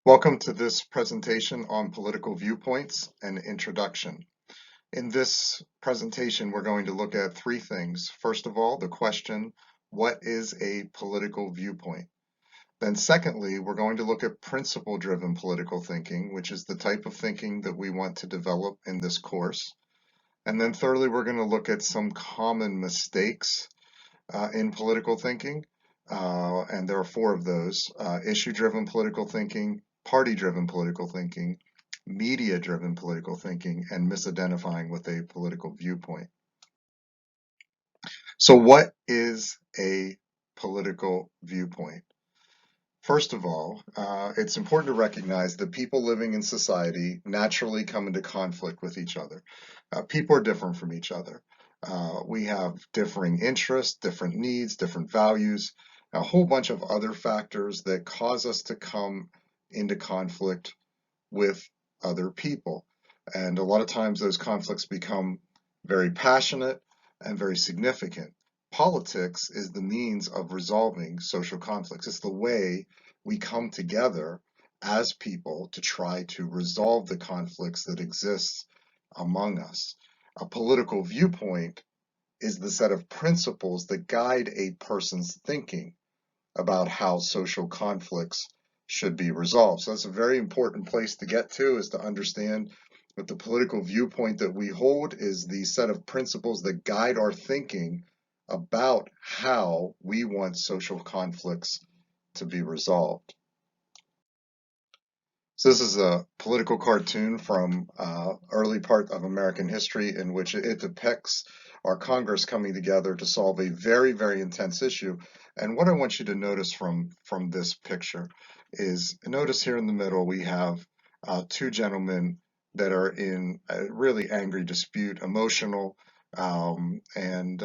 Welcome to this presentation on political viewpoints and introduction. In this presentation, we're going to look at three things. First of all, the question, what is a political viewpoint? Then secondly, we're going to look at principle-driven political thinking, which is the type of thinking that we want to develop in this course. And then thirdly, we're going to look at some common mistakes in political thinking, and there are four of those: issue-driven political thinking, party-driven political thinking, media-driven political thinking, and misidentifying with a political viewpoint. So what is a political viewpoint? First of all, it's important to recognize that people living in society naturally come into conflict with each other. People are different from each other. We have differing interests, different needs, different values, a whole bunch of other factors that cause us to come into conflict with other people. And a lot of times those conflicts become very passionate and very significant. Politics is the means of resolving social conflicts. It's the way we come together as people to try to resolve the conflicts that exist among us. A political viewpoint is the set of principles that guide a person's thinking about how social conflicts should be resolved. So that's a very important place to get to, is to understand that the political viewpoint that we hold is the set of principles that guide our thinking about how we want social conflicts to be resolved. So this is a political cartoon from early part of American history in which it depicts our Congress coming together to solve a very, very intense issue. And what I want you to notice from this picture is, notice here in the middle we have two gentlemen that are in a really angry dispute, emotional, and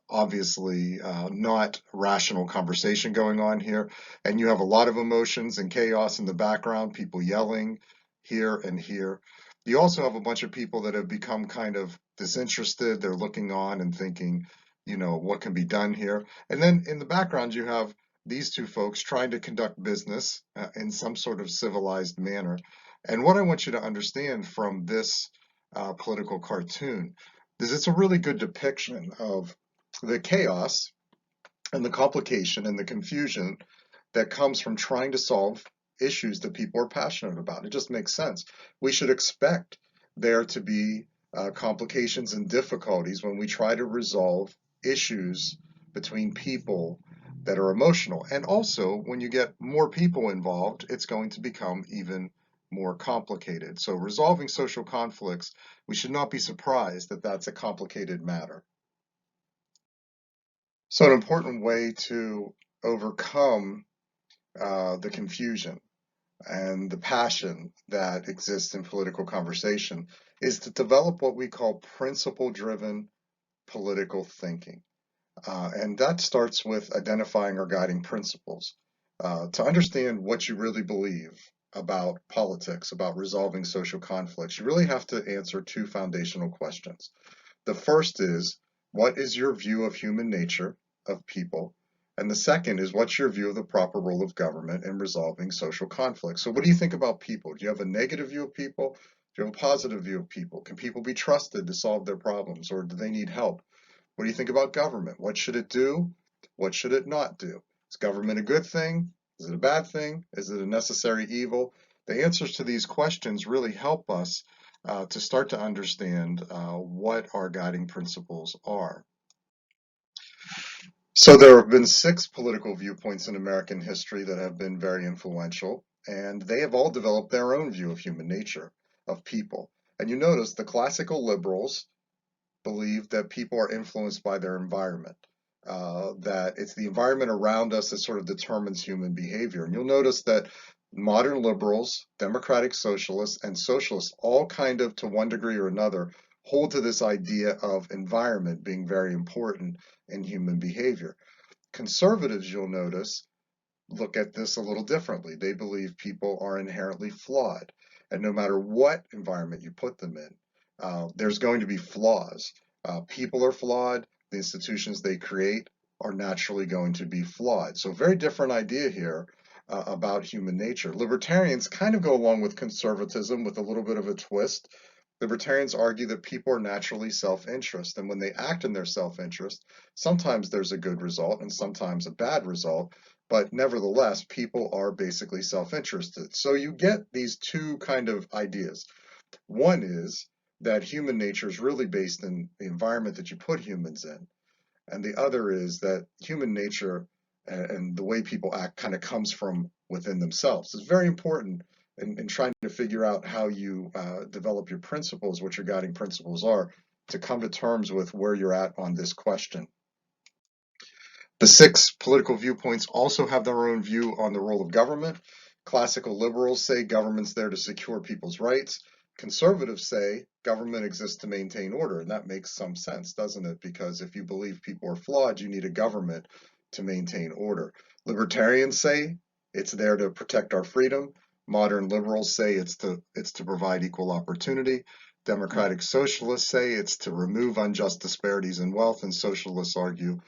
obviously not rational conversation going on here. And you have a lot of emotions and chaos in the background, people yelling here and here. You also have a bunch of people that have become kind of disinterested. They're looking on and thinking, what can be done here? And then in the background, you have these two folks trying to conduct business in some sort of civilized manner. And what I want you to understand from this political cartoon is it's a really good depiction of the chaos and the complication and the confusion that comes from trying to solve issues that people are passionate about. It just makes sense. We should expect there to be complications and difficulties when we try to resolve issues between people that are emotional. And also, when you get more people involved, it's going to become even more complicated. So resolving social conflicts, we should not be surprised that that's a complicated matter. So an important way to overcome the confusion and the passion that exists in political conversation is to develop what we call principle-driven political thinking. And that starts with identifying our guiding principles. To understand what you really believe about politics, about resolving social conflicts, you really have to answer two foundational questions. The first is, what is your view of human nature, of people? And the second is, what's your view of the proper role of government in resolving social conflicts? So what do you think about people? Do you have a negative view of people? Do you have a positive view of people? Can people be trusted to solve their problems, or do they need help? What do you think about government? What should it do? What should it not do? Is government a good thing? Is it a bad thing? Is it a necessary evil? The answers to these questions really help us to start to understand what our guiding principles are. So there have been six political viewpoints in American history that have been very influential, and they have all developed their own view of human nature, of people. And you notice the classical liberals believe that people are influenced by their environment, that it's the environment around us that sort of determines human behavior. And you'll notice that modern liberals, democratic socialists, and socialists all kind of, to one degree or another, hold to this idea of environment being very important in human behavior. Conservatives, you'll notice, look at this a little differently. They believe people are inherently flawed, and no matter what environment you put them in, there's going to be flaws. People are flawed. The institutions they create are naturally going to be flawed. So, very different idea here about human nature. Libertarians kind of go along with conservatism with a little bit of a twist. Libertarians argue that people are naturally self-interest, and when they act in their self-interest, sometimes there's a good result and sometimes a bad result, but nevertheless, people are basically self-interested. So you get these two kind of ideas. One is that human nature is really based in the environment that you put humans in. And the other is that human nature and the way people act kind of comes from within themselves. It's very important in trying to figure out how you develop your principles, what your guiding principles are, to come to terms with where you're at on this question. The six political viewpoints also have their own view on the role of government. Classical liberals say government's there to secure people's rights. Conservatives say government exists to maintain order, and that makes some sense, doesn't it? Because if you believe people are flawed, you need a government to maintain order. Libertarians say it's there to protect our freedom. Modern liberals say it's to provide equal opportunity. Democratic socialists say it's to remove unjust disparities in wealth, and socialists argue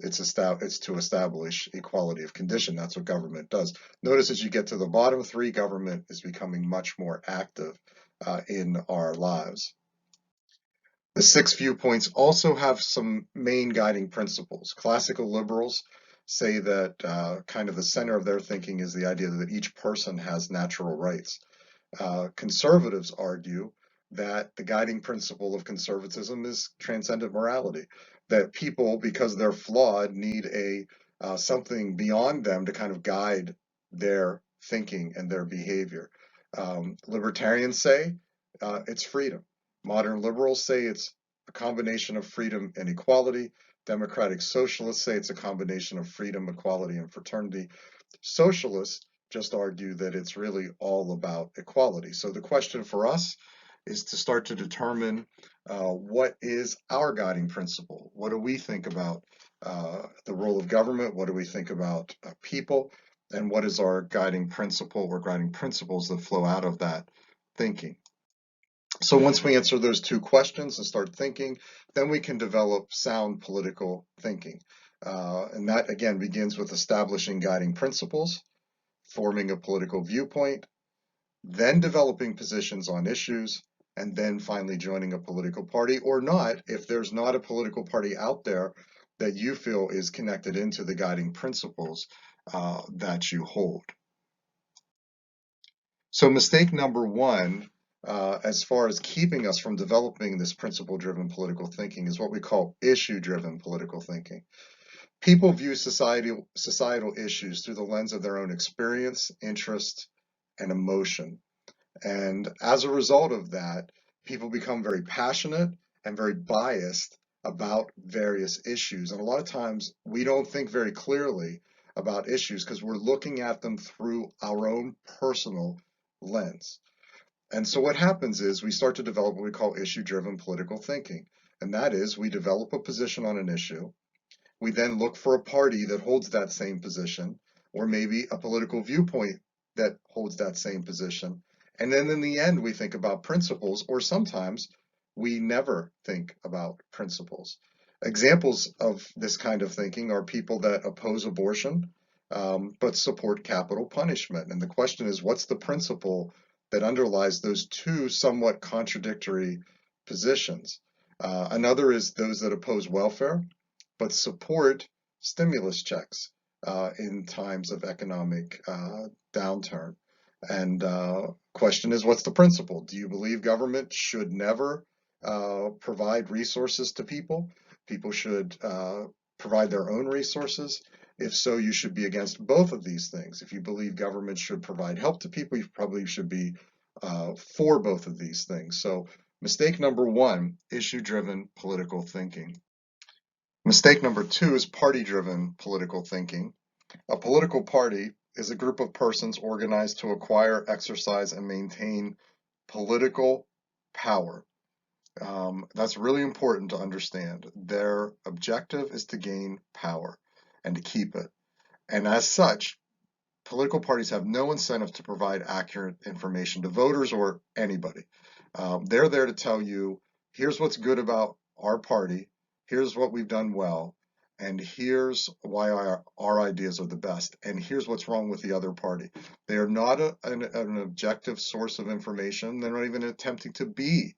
it's to establish equality of condition. That's what government does. Notice as you get to the bottom three, government is becoming much more active in our lives. The six viewpoints also have some main guiding principles. Classical liberals say that kind of the center of their thinking is the idea that each person has natural rights. Conservatives argue that the guiding principle of conservatism is transcendent morality, that people, because they're flawed, need a something beyond them to kind of guide their thinking and their behavior. Libertarians say it's freedom. Modern liberals say it's a combination of freedom and equality. Democratic socialists say it's a combination of freedom, equality, and fraternity. Socialists just argue that it's really all about equality. So the question for us is to start to determine what is our guiding principle? What do we think about the role of government? What do we think about people? And what is our guiding principle or guiding principles that flow out of that thinking? So once we answer those two questions and start thinking, then we can develop sound political thinking. And that, again, begins with establishing guiding principles, forming a political viewpoint, then developing positions on issues, and then finally joining a political party or not, if there's not a political party out there that you feel is connected into the guiding principles that you hold. So mistake number one, as far as keeping us from developing this principle-driven political thinking, is what we call issue-driven political thinking. People view societal issues through the lens of their own experience, interest, and emotion. And as a result of that, people become very passionate and very biased about various issues. And a lot of times we don't think very clearly about issues because we're looking at them through our own personal lens. And so what happens is we start to develop what we call issue-driven political thinking. And that is we develop a position on an issue. We then look for a party that holds that same position, or maybe a political viewpoint that holds that same position. And then in the end, we think about principles, or sometimes we never think about principles. Examples of this kind of thinking are people that oppose abortion, but support capital punishment. And the question is, what's the principle that underlies those two somewhat contradictory positions? Another is those that oppose welfare, but support stimulus checks in times of economic downturn. And question is, what's the principle? Do you believe government should never provide resources to people? People should provide their own resources. If so, you should be against both of these things. If you believe government should provide help to people, you probably should be for both of these things. So mistake number one, issue-driven political thinking. Mistake number two is party-driven political thinking. A political party is a group of persons organized to acquire, exercise, and maintain political power. That's really important to understand. Their objective is to gain power and to keep it. And as such, political parties have no incentive to provide accurate information to voters or anybody. They're there to tell you, here's what's good about our party, here's what we've done well, and here's why our ideas are the best, and here's what's wrong with the other party. They are not an objective source of information. They're not even attempting to be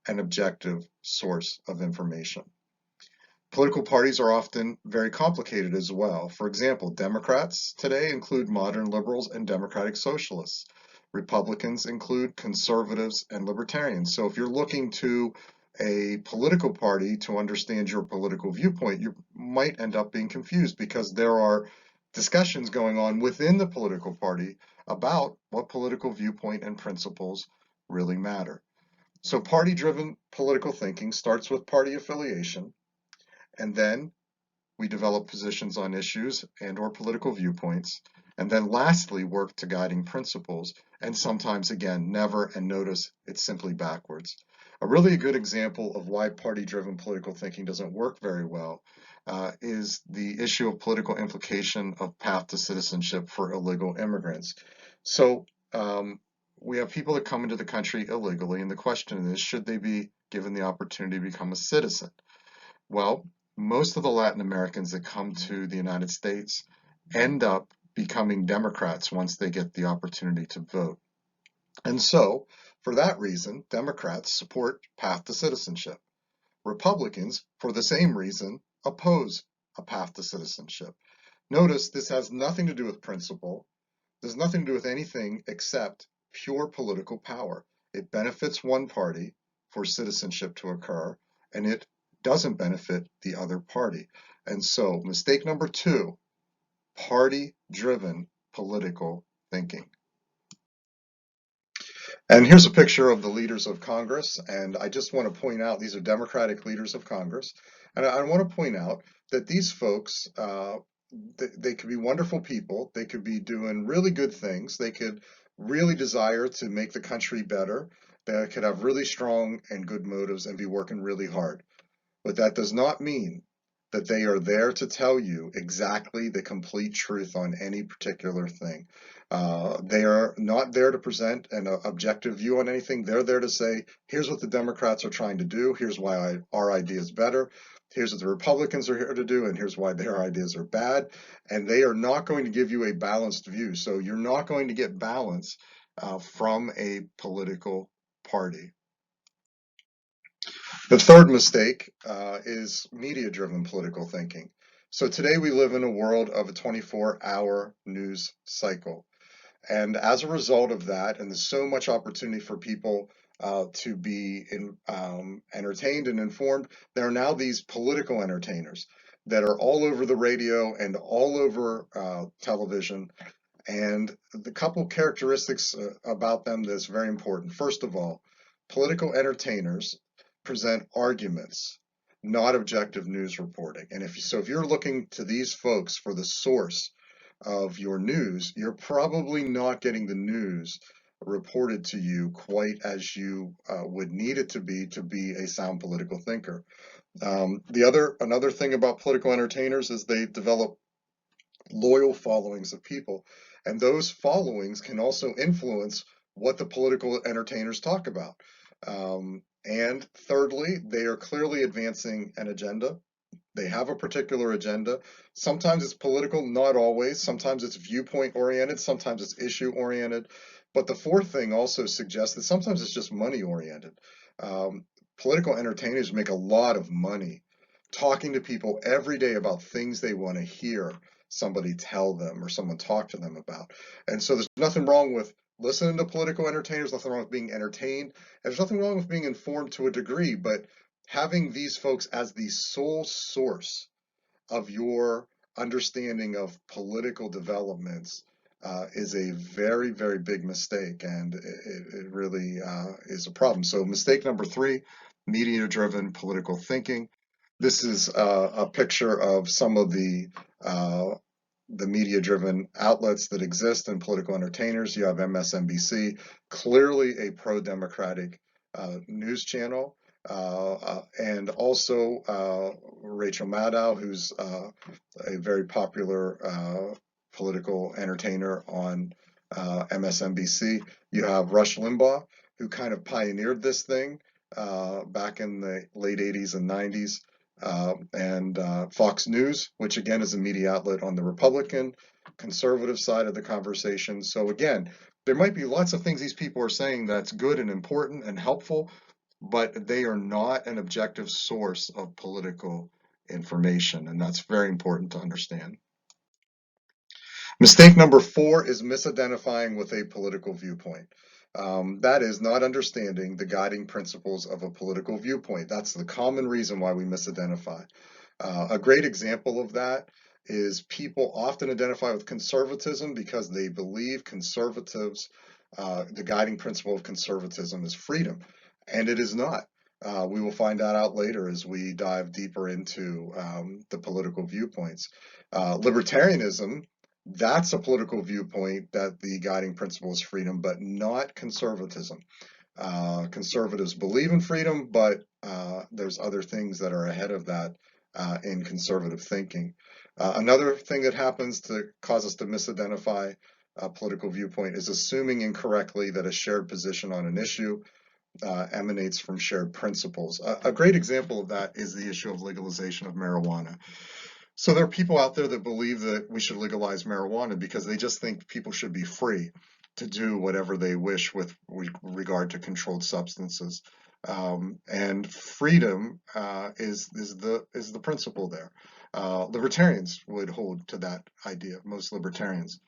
an objective source of information. Political parties are often very complicated as well. For example, Democrats today include modern liberals and democratic socialists. Republicans include conservatives and libertarians. So if you're looking to a political party to understand your political viewpoint, you might end up being confused because there are discussions going on within the political party about what political viewpoint and principles really matter. So party-driven political thinking starts with party affiliation, and then we develop positions on issues and or political viewpoints, and then lastly work to guiding principles, and sometimes again never, and notice it's simply backwards. A really good example of why party-driven political thinking doesn't work very well is the issue of political implication of path to citizenship for illegal immigrants. So we have people that come into the country illegally, and the question is, should they be given the opportunity to become a citizen? Well, most of the Latin Americans that come to the United States end up becoming Democrats once they get the opportunity to vote. And so, for that reason, Democrats support path to citizenship. Republicans, for the same reason, oppose a path to citizenship. Notice this has nothing to do with principle. There's nothing to do with anything except pure political power. It benefits one party for citizenship to occur, and it doesn't benefit the other party. And so, mistake number 2, party-driven political thinking. And here's a picture of the leaders of Congress, and I just want to point out these are Democratic leaders of Congress, and I want to point out that these folks, they could be wonderful people, they could be doing really good things, they could really desire to make the country better, they could have really strong and good motives and be working really hard. But that does not mean that they are there to tell you exactly the complete truth on any particular thing. They are not there to present an objective view on anything. They're there to say, here's what the Democrats are trying to do, here's why our idea is better, here's what the Republicans are here to do, and here's why their ideas are bad. And they are not going to give you a balanced view. So you're not going to get balance from a political party. The third mistake is media-driven political thinking. So today we live in a world of a 24-hour news cycle. And as a result of that, and there's so much opportunity for people to be entertained and informed, there are now these political entertainers that are all over the radio and all over television. And the couple characteristics about them that's very important. First of all, political entertainers present arguments, not objective news reporting. And if you're looking to these folks for the source of your news, you're probably not getting the news reported to you quite as you would need it to be a sound political thinker. Another thing about political entertainers is they develop loyal followings of people, and those followings can also influence what the political entertainers talk about. And thirdly, they are clearly advancing an agenda. They have a particular agenda. Sometimes it's political, not always. Sometimes it's viewpoint oriented, sometimes it's issue oriented. But the fourth thing also suggests that sometimes it's just money oriented. Political entertainers make a lot of money talking to people every day about things they want to hear somebody tell them or someone talk to them about. And so there's nothing wrong with listening to political entertainers, nothing wrong with being entertained, and there's nothing wrong with being informed to a degree, but having these folks as the sole source of your understanding of political developments is a very, very big mistake, and it really is a problem. So mistake number 3, media-driven political thinking. This is a picture of some of the media-driven outlets that exist and political entertainers. You have MSNBC, clearly a pro-democratic news channel, and also Rachel Maddow, who's a very popular political entertainer on MSNBC. You have Rush Limbaugh, who kind of pioneered this thing back in the late 80s and 90s. and Fox News, which again is a media outlet on the Republican, conservative side of the conversation. So again, there might be lots of things these people are saying that's good and important and helpful, but they are not an objective source of political information, and that's very important to understand. Mistake number 4 is misidentifying with a political viewpoint. That is not understanding the guiding principles of a political viewpoint. That's the common reason why we misidentify. A great example of that is people often identify with conservatism because they believe conservatives, the guiding principle of conservatism is freedom, and it is not. We will find that out later as we dive deeper into the political viewpoints. Libertarianism, that's a political viewpoint that the guiding principle is freedom, but not conservatism. Conservatives believe in freedom, but there's other things that are ahead of that in conservative thinking. Another thing that happens to cause us to misidentify a political viewpoint is assuming incorrectly that a shared position on an issue emanates from shared principles. A great example of that is the issue of legalization of marijuana. So there are people out there that believe that we should legalize marijuana because they just think people should be free to do whatever they wish with regard to controlled substances. And freedom is the principle there. Libertarians would hold to that idea, most libertarians.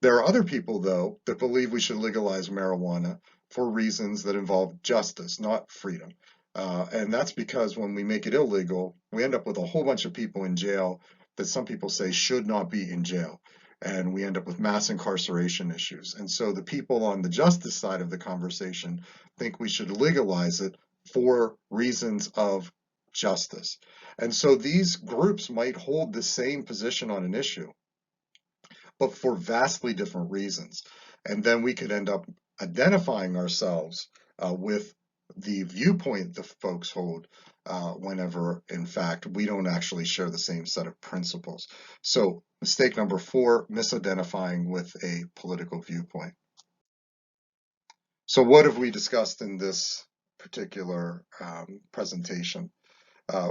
There are other people, though, that believe we should legalize marijuana for reasons that involve justice, not freedom. And that's because when we make it illegal, we end up with a whole bunch of people in jail that some people say should not be in jail. And we end up with mass incarceration issues. And so the people on the justice side of the conversation think we should legalize it for reasons of justice. And so these groups might hold the same position on an issue, but for vastly different reasons. And then we could end up identifying ourselves with the viewpoint the folks hold whenever, in fact, we don't actually share the same set of principles. So, mistake number 4, misidentifying with a political viewpoint. So, what have we discussed in this particular presentation?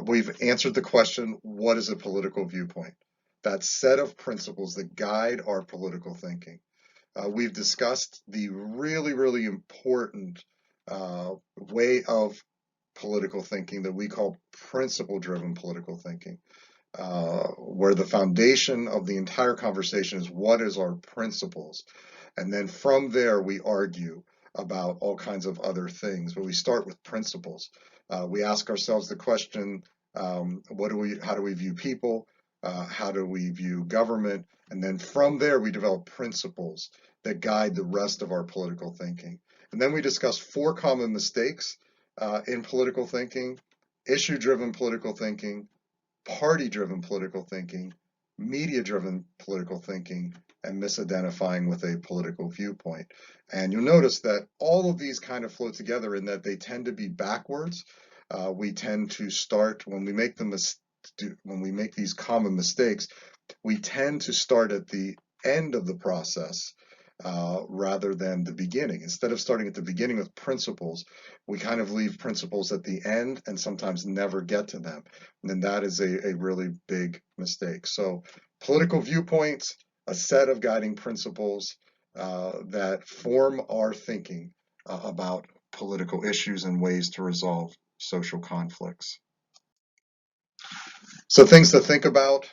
We've answered the question, what is a political viewpoint? That set of principles that guide our political thinking. We've discussed the really, really important way of political thinking that we call principle-driven political thinking, where the foundation of the entire conversation is what is our principles. And then from there, we argue about all kinds of other things, but we start with principles. We ask ourselves the question, how do we view people? How do we view government? And then from there, we develop principles that guide the rest of our political thinking. And then we discuss 4 common mistakes in political thinking: issue-driven political thinking, party-driven political thinking, media-driven political thinking, and misidentifying with a political viewpoint. And you'll notice that all of these kind of flow together in that they tend to be backwards. We tend to start when we make these common mistakes, we tend to start at the end of the process rather than the beginning. Instead of starting at the beginning with principles, we kind of leave principles at the end and sometimes never get to them. And then that is a really big mistake. So political viewpoints, a set of guiding principles that form our thinking about political issues and ways to resolve social conflicts. So things to think about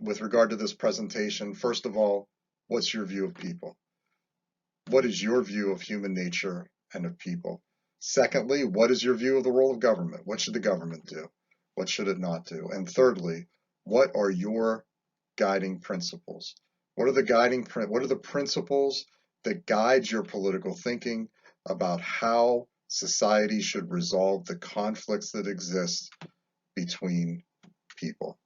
with regard to this presentation. First of all, what's your view of people? What is your view of human nature and of people? Secondly, what is your view of the role of government? What should the government do? What should it not do? And thirdly, what are your guiding principles? What are the principles that guide your political thinking about how society should resolve the conflicts that exist between people?